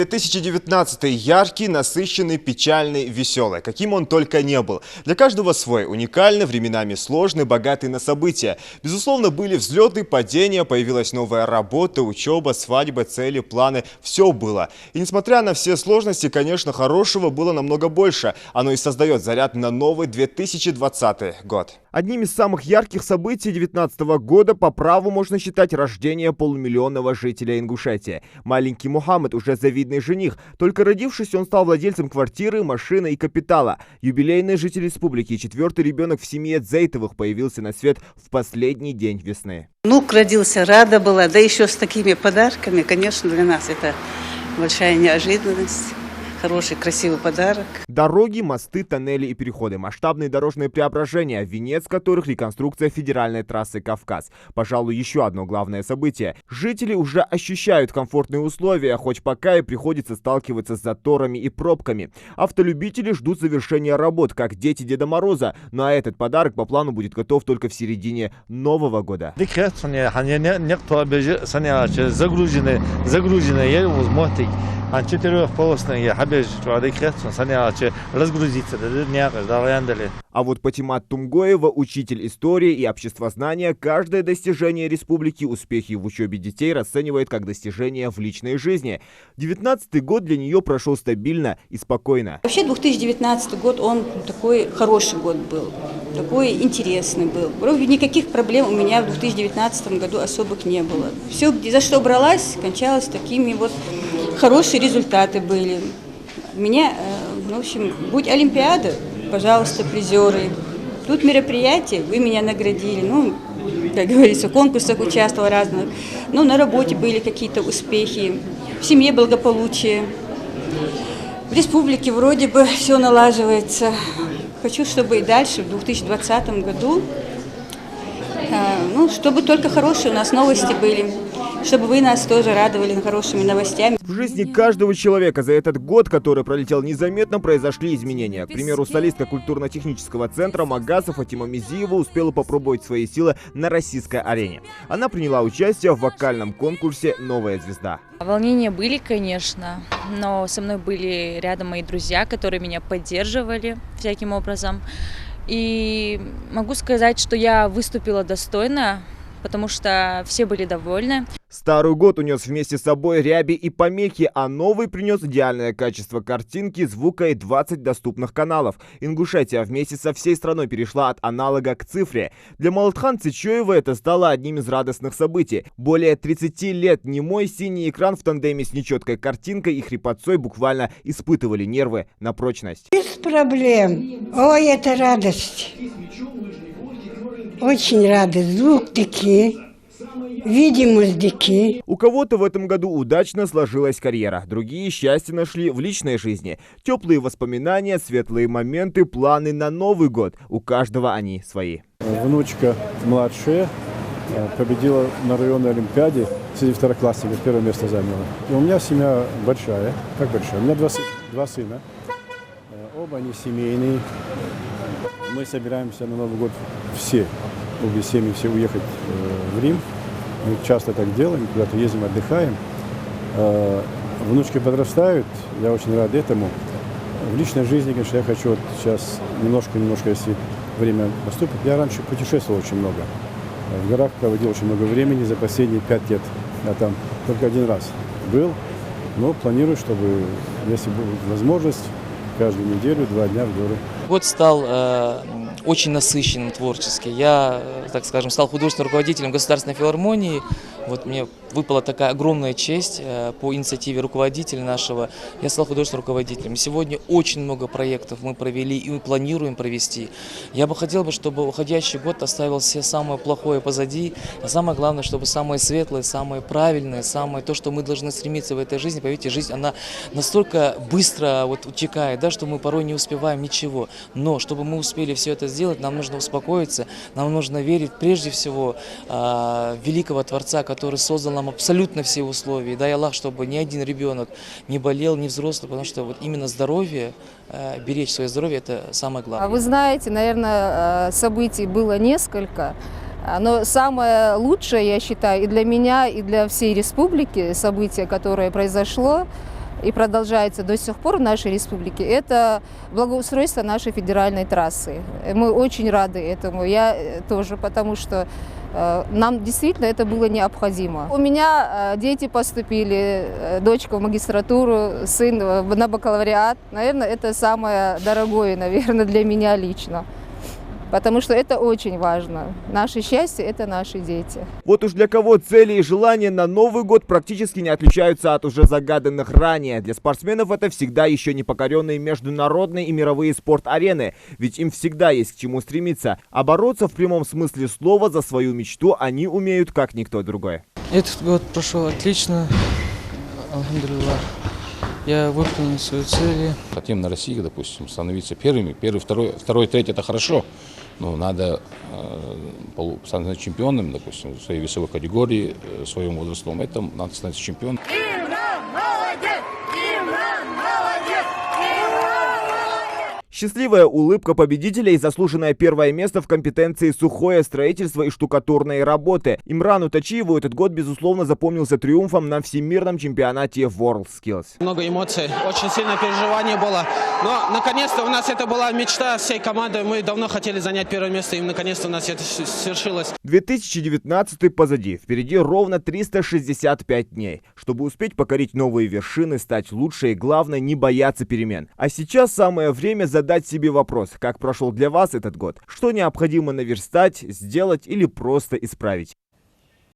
2019 яркий, насыщенный, печальный, веселый. Каким он только не был. Для каждого свой, уникальный, временами сложный, богатый на события. Безусловно, были взлеты, падения, появилась новая работа, учеба, свадьба, цели, планы. Все было. И несмотря на все сложности, конечно, хорошего было намного больше. Оно и создает заряд на новый 2020 год. Одним из самых ярких событий 2019 года по праву можно считать рождение полумиллионного жителя Ингушетии. Маленький Мухаммед уже завидный жених. Только родившись, он стал владельцем квартиры, машины и капитала. Юбилейный житель республики, четвертый ребенок в семье Дзейтовых, появился на свет в последний день весны. Внук родился, рада была, да еще с такими подарками. Конечно, для нас это большая неожиданность. Хороший, красивый подарок. Дороги, мосты, тоннели и переходы. Масштабные дорожные преображения, венец которых реконструкция федеральной трассы «Кавказ». Пожалуй, еще одно главное событие. Жители уже ощущают комфортные условия, хоть пока и приходится сталкиваться с заторами и пробками. Автолюбители ждут завершения работ, как дети Деда Мороза. Но этот подарок по плану будет готов только в середине Нового года. А вот Патимат Тумгоева, учитель истории и обществознания, каждое достижение республики, успехи в учебе детей расценивает как достижение в личной жизни. 2019 год для нее прошел стабильно и спокойно. Вообще 2019 год, он такой хороший год был, такой интересный был. Вроде никаких проблем у меня в 2019 году особых не было. Все, за что бралась, кончалось такими вот хорошие результаты были. У меня, в общем, будь Олимпиада, пожалуйста, призеры. Тут мероприятие, вы меня наградили. Ну, как говорится, в конкурсах участвовала разных. Ну, на работе были какие-то успехи, в семье благополучие. В республике вроде бы все налаживается. Хочу, чтобы и дальше, в 2020 году, чтобы только хорошие у нас новости были. Чтобы вы нас тоже радовали хорошими новостями. В жизни каждого человека за этот год, который пролетел незаметно, произошли изменения. К примеру, солистка культурно-технического центра Магаса Фатима Мизиева успела попробовать свои силы на российской арене. Она приняла участие в вокальном конкурсе «Новая звезда». Волнения были, конечно, но со мной были рядом мои друзья, которые меня поддерживали всяким образом. И могу сказать, что я выступила достойно, потому что все были довольны. Старый год унес вместе с собой ряби и помехи, а новый принес идеальное качество картинки, звука и 20 доступных каналов. Ингушетия вместе со всей страной перешла от аналога к цифре. Для Молотхан Цичоева это стало одним из радостных событий. Более 30 лет немой синий экран в тандеме с нечеткой картинкой и хрипотцой буквально испытывали нервы на прочность. Без проблем. Ой, это радость. Очень рада. Звук такие. Видимость дикие. У кого-то в этом году удачно сложилась карьера, другие счастье нашли в личной жизни. Теплые воспоминания, светлые моменты, планы на Новый год. У каждого они свои. Внучка младшая победила на районной олимпиаде среди второклассников, первое место заняла. И у меня семья большая. Как большая? У меня два сына. Оба они семейные. Мы собираемся на Новый год все, обе семьи, все уехать в Рим. Мы часто так делаем, куда-то ездим, отдыхаем. Внучки подрастают, я очень рад этому. В личной жизни, конечно, я хочу вот сейчас немножко, если время наступит. Я раньше путешествовал очень много. В горах проводил очень много времени за последние 5 лет. Я там только один раз был, но планирую, чтобы, если будет возможность, каждую неделю, 2 дня в горы. Год стал очень насыщенным творчески. Я, так скажем, стал художественным руководителем Государственной филармонии. Вот мне выпала такая огромная честь по инициативе руководителя нашего. Я стал художественным руководителем. Сегодня очень много проектов мы провели и мы планируем провести. Я бы хотел, чтобы уходящий год оставил все самое плохое позади, а самое главное, чтобы самое светлое, самое правильное, самое то, что мы должны стремиться в этой жизни. Поверьте, жизнь, она настолько быстро утекает, да, что мы порой не успеваем ничего. Но чтобы мы успели все это сделать, нам нужно успокоиться, нам нужно верить прежде всего в великого Творца, который создал нам абсолютно все условия. Дай Аллах, чтобы ни один ребенок не болел, ни взрослый, потому что вот именно здоровье, беречь свое здоровье – это самое главное. Вы знаете, наверное, событий было несколько, но самое лучшее, я считаю, и для меня, и для всей республики событие, которое произошло, и продолжается до сих пор в нашей республике, это благоустройство нашей федеральной трассы. Мы очень рады этому, я тоже, потому что нам действительно это было необходимо. У меня дети поступили, дочка в магистратуру, сын на бакалавриат. Наверное, это самое дорогое, наверное, для меня лично. Потому что это очень важно. Наше счастье – это наши дети. Вот уж для кого цели и желания на Новый год практически не отличаются от уже загаданных ранее. Для спортсменов это всегда еще не покоренные международные и мировые спорт-арены. Ведь им всегда есть к чему стремиться. А бороться в прямом смысле слова за свою мечту они умеют как никто другой. Этот год прошел отлично. Алхамдулиллах. Я выполнил свои цели. Хотим на России, допустим, становиться первыми. Первый, второй, третий – это хорошо. Но надо стать чемпионом, допустим, в своей весовой категории, своим возрастом. Это надо стать чемпионом. Счастливая улыбка победителя и заслуженное первое место в компетенции сухое строительство и штукатурные работы. Имрану Тачиеву этот год, безусловно, запомнился триумфом на всемирном чемпионате WorldSkills. Много эмоций, очень сильное переживание было. Но, наконец-то, у нас это была мечта всей команды. Мы давно хотели занять первое место, и, наконец-то, у нас это свершилось. 2019 позади. Впереди ровно 365 дней. Чтобы успеть покорить новые вершины, стать лучше и, главное, не бояться перемен. А сейчас самое время задать себе вопрос, как прошел для вас этот год, что необходимо наверстать, сделать или просто исправить.